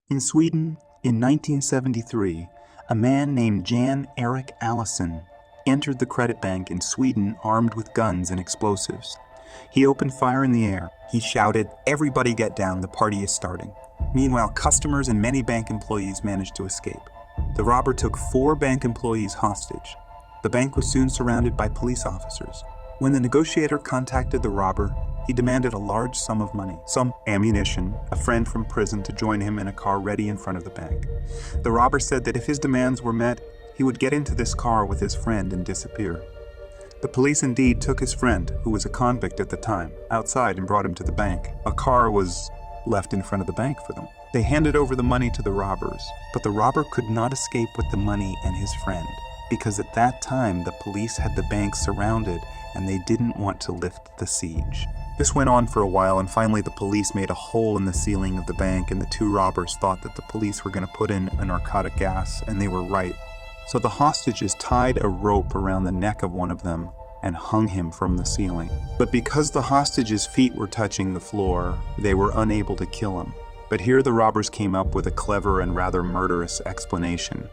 In Sweden, in 1973, a man named Jan Eric Allison entered the credit bank in Sweden armed with guns and explosives. He opened fire in the air. He shouted, "Everybody get down, the party is starting." Meanwhile, customers and many bank employees managed to escape. The robber took 4 bank employees hostage. The bank was soon surrounded by police officers. When the negotiator contacted the robber, he demanded a large sum of money, some ammunition, a friend from prison to join him in a car ready in front of the bank. The robber said that if his demands were met, he would get into this car with his friend and disappear. The police indeed took his friend, who was a convict at the time, outside and brought him to the bank. A car was left in front of the bank for them. They handed over the money to the robbers, but the robber could not escape with the money and his friend, because at that time the police had the bank surrounded and they didn't want to lift the siege. This went on for a while, and finally the police made a hole in the ceiling of the bank, and the 2 robbers thought that the police were going to put in a narcotic gas, and they were right. So the hostages tied a rope around the neck of one of them and hung him from the ceiling. But because the hostage's feet were touching the floor, they were unable to kill him. But here the robbers came up with a clever and rather murderous explanation.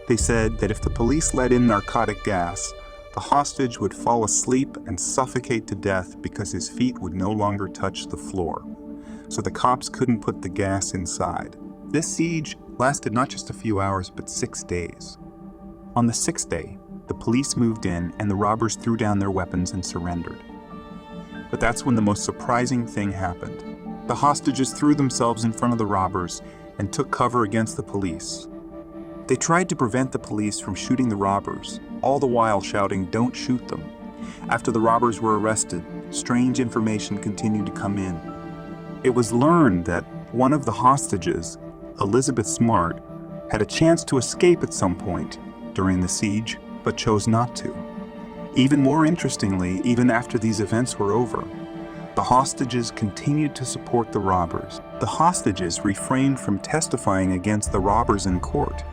They said that if the police let in narcotic gas, the hostage would fall asleep and suffocate to death because his feet would no longer touch the floor. So the cops couldn't put the gas inside. This siege lasted not just a few hours, but 6 days. On the 6th day, the police moved in and the robbers threw down their weapons and surrendered. But that's when the most surprising thing happened. The hostages threw themselves in front of the robbers and took cover against the police. They tried to prevent the police from shooting the robbers, all the while shouting, "Don't shoot them." After the robbers were arrested, strange information continued to come in. It was learned that one of the hostages, Elizabeth Smart, had a chance to escape at some point during the siege, but chose not to. Even more interestingly, even after these events were over, the hostages continued to support the robbers. The hostages refrained from testifying against the robbers in court.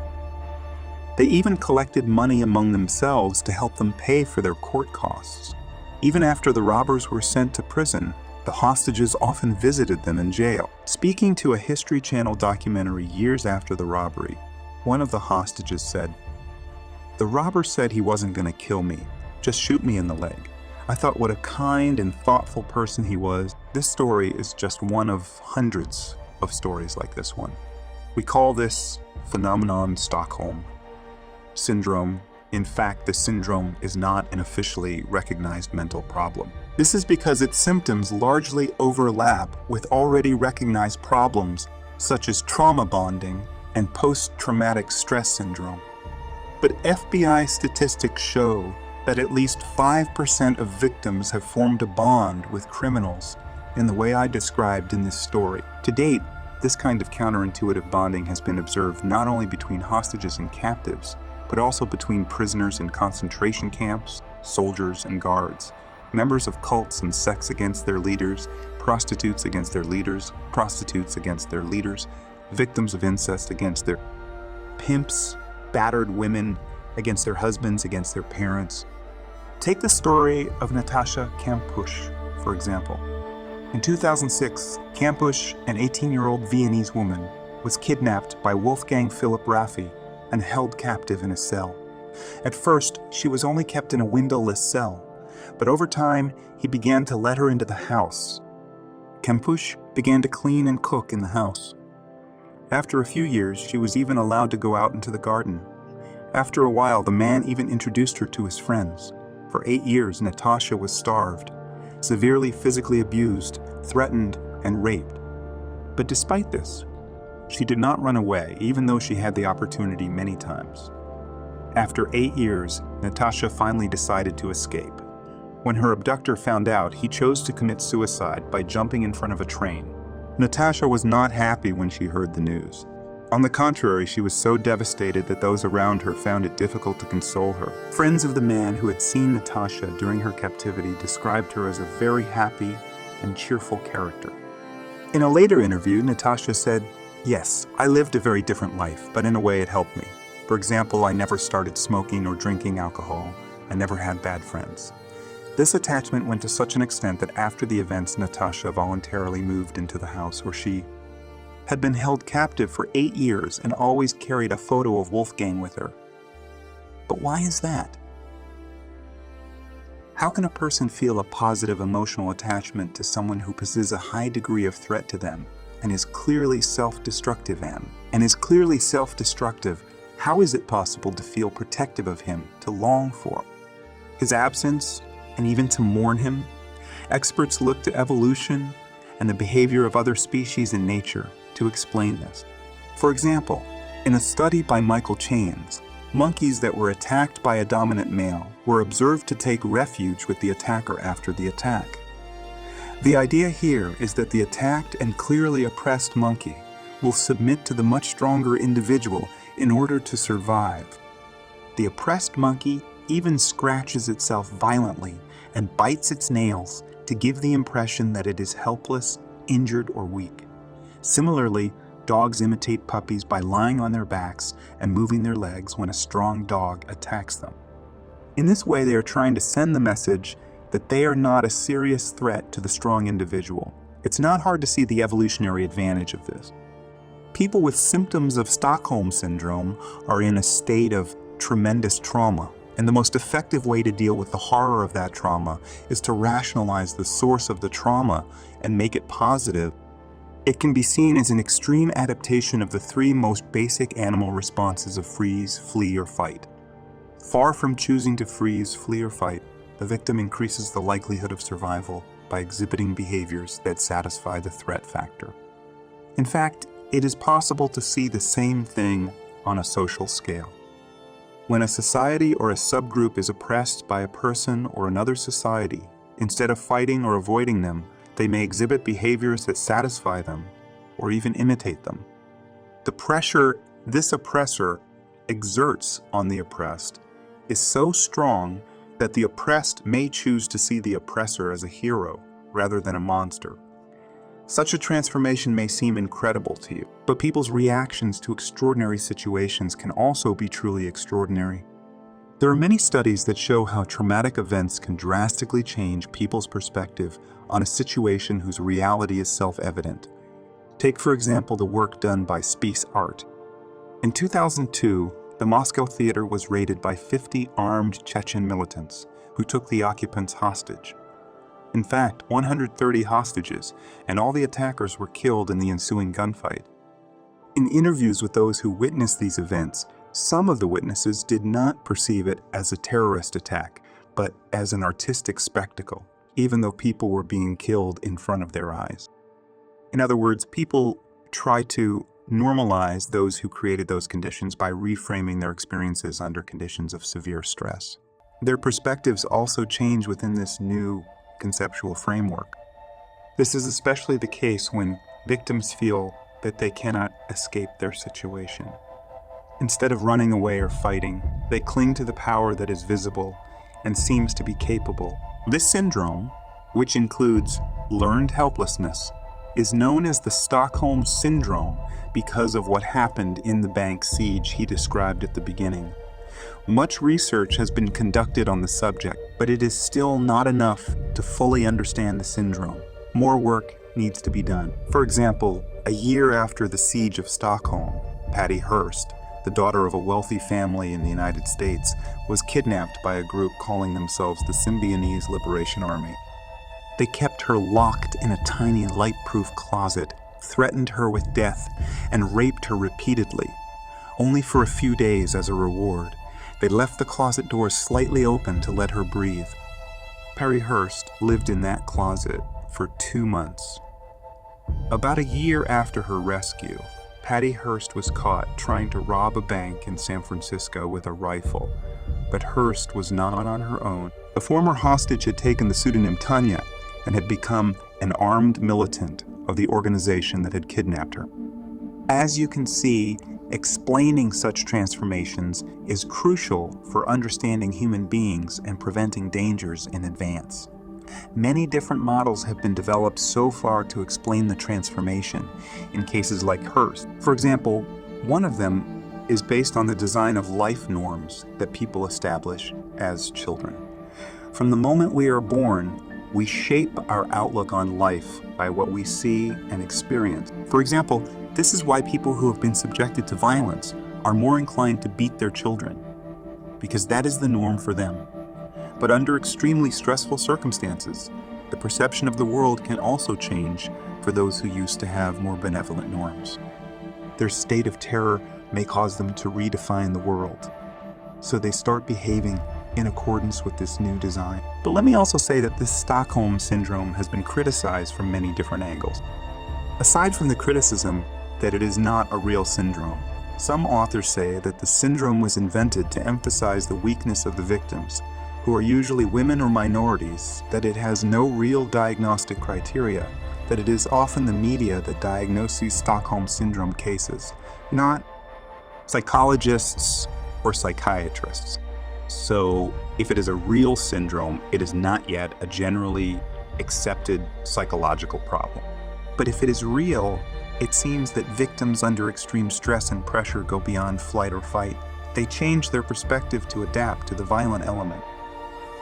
They even collected money among themselves to help them pay for their court costs. Even after the robbers were sent to prison, the hostages often visited them in jail. Speaking to a History Channel documentary years after the robbery, one of the hostages said, "The robber said he wasn't going to kill me, just shoot me in the leg. I thought what a kind and thoughtful person he was." This story is just one of hundreds of stories like this one. We call this phenomenon Stockholm Syndrome. In fact, the syndrome is not an officially recognized mental problem. This is because its symptoms largely overlap with already recognized problems such as trauma bonding and post-traumatic stress syndrome. But FBI statistics show that at least 5% of victims have formed a bond with criminals in the way I described in this story. To date, this kind of counterintuitive bonding has been observed not only between hostages and captives, but also between prisoners in concentration camps, soldiers and guards, members of cults and sects against their leaders, prostitutes against their leaders, prostitutes against their leaders, victims of incest against their pimps, battered women against their husbands, against their parents. Take the story of Natasha Kampusch, for example. In 2006, Kampusch, an 18-year-old Viennese woman, was kidnapped by Wolfgang Philipp Raffi and held captive in a cell. At first, she was only kept in a windowless cell, but over time, he began to let her into the house. Kampusch began to clean and cook in the house. After a few years, she was even allowed to go out into the garden. After a while, the man even introduced her to his friends. For 8 years, Natasha was starved, severely physically abused, threatened, and raped. But despite this, she did not run away, even though she had the opportunity many times. After 8 years, Natasha finally decided to escape. When her abductor found out, he chose to commit suicide by jumping in front of a train. Natasha was not happy when she heard the news. On the contrary, she was so devastated that those around her found it difficult to console her. Friends of the man who had seen Natasha during her captivity described her as a very happy and cheerful character. In a later interview, Natasha said, "Yes, I lived a very different life, but in a way it helped me. For example, I never started smoking or drinking alcohol. I never had bad friends." This attachment went to such an extent that after the events, Natasha voluntarily moved into the house where she had been held captive for 8 years and always carried a photo of Wolfgang with her. But why is that? How can a person feel a positive emotional attachment to someone who possesses a high degree of threat to them and is clearly self-destructive? How is it possible to feel protective of him, to long for his absence, and even to mourn him? Experts look to evolution and the behavior of other species in nature to explain this. For example, in a study by Michael Chains, monkeys that were attacked by a dominant male were observed to take refuge with the attacker after the attack. The idea here is that the attacked and clearly oppressed monkey will submit to the much stronger individual in order to survive. The oppressed monkey even scratches itself violently and bites its nails to give the impression that it is helpless, injured, or weak. Similarly, dogs imitate puppies by lying on their backs and moving their legs when a strong dog attacks them. In this way, they are trying to send the message that they are not a serious threat to the strong individual. It's not hard to see the evolutionary advantage of this. People with symptoms of Stockholm syndrome are in a state of tremendous trauma, and the most effective way to deal with the horror of that trauma is to rationalize the source of the trauma and make it positive. It can be seen as an extreme adaptation of the 3 most basic animal responses of freeze, flee, or fight. Far from choosing to freeze, flee, or fight, the victim increases the likelihood of survival by exhibiting behaviors that satisfy the threat factor. In fact, it is possible to see the same thing on a social scale. When a society or a subgroup is oppressed by a person or another society, instead of fighting or avoiding them, they may exhibit behaviors that satisfy them or even imitate them. The pressure this oppressor exerts on the oppressed is so strong that the oppressed may choose to see the oppressor as a hero rather than a monster. Such a transformation may seem incredible to you, but people's reactions to extraordinary situations can also be truly extraordinary. There are many studies that show how traumatic events can drastically change people's perspective on a situation whose reality is self-evident. Take, for example, the work done by Spice Art. In 2002, the Moscow theater was raided by 50 armed Chechen militants who took the occupants hostage. In fact, 130 hostages, and all the attackers were killed in the ensuing gunfight. In interviews with those who witnessed these events, some of the witnesses did not perceive it as a terrorist attack, but as an artistic spectacle, even though people were being killed in front of their eyes. In other words, people try to normalize those who created those conditions by reframing their experiences under conditions of severe stress. Their perspectives also change within this new conceptual framework. This is especially the case when victims feel that they cannot escape their situation. Instead of running away or fighting, they cling to the power that is visible and seems to be capable. This syndrome, which includes learned helplessness, is known as the Stockholm syndrome because of what happened in the bank siege he described at the beginning. Much research has been conducted on the subject, but it is still not enough to fully understand the syndrome. More work needs to be done. For example, a year after the siege of Stockholm, Patty Hearst, the daughter of a wealthy family in the United States, was kidnapped by a group calling themselves the Symbionese Liberation Army. They kept her locked in a tiny light-proof closet, threatened her with death, and raped her repeatedly, only for a few days as a reward. They left the closet doors slightly open to let her breathe. Patty Hearst lived in that closet for 2 months. About a year after her rescue, Patty Hearst was caught trying to rob a bank in San Francisco with a rifle, but Hearst was not on her own. The former hostage had taken the pseudonym Tanya and had become an armed militant of the organization that had kidnapped her. As you can see, explaining such transformations is crucial for understanding human beings and preventing dangers in advance. Many different models have been developed so far to explain the transformation in cases like Hearst. For example, one of them is based on the design of life norms that people establish as children. From the moment we are born, we shape our outlook on life by what we see and experience. For example, This is why people who have been subjected to violence are more inclined to beat their children, because that is the norm for them. But under extremely stressful circumstances, the perception of the world can also change for those who used to have more benevolent norms. Their state of terror may cause them to redefine the world, so they start behaving in accordance with this new design. But let me also say that this Stockholm syndrome has been criticized from many different angles. Aside from the criticism that it is not a real syndrome, some authors say that the syndrome was invented to emphasize the weakness of the victims, who are usually women or minorities, that it has no real diagnostic criteria, that it is often the media that diagnoses Stockholm syndrome cases, not psychologists or psychiatrists. So if it is a real syndrome, it is not yet a generally accepted psychological problem. But if it is real, it seems that victims under extreme stress and pressure go beyond flight or fight. They change their perspective to adapt to the violent element.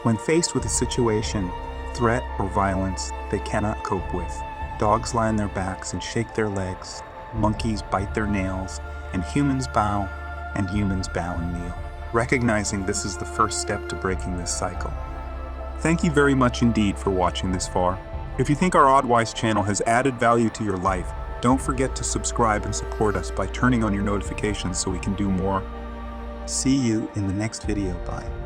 When faced with a situation, threat, or violence they cannot cope with, dogs lie on their backs and shake their legs, monkeys bite their nails, and humans bow and kneel. Recognizing this is the first step to breaking this cycle. Thank you very much indeed for watching this far. If you think our Oddwise channel has added value to your life, don't forget to subscribe and support us by turning on your notifications so we can do more. See you in the next video. Bye.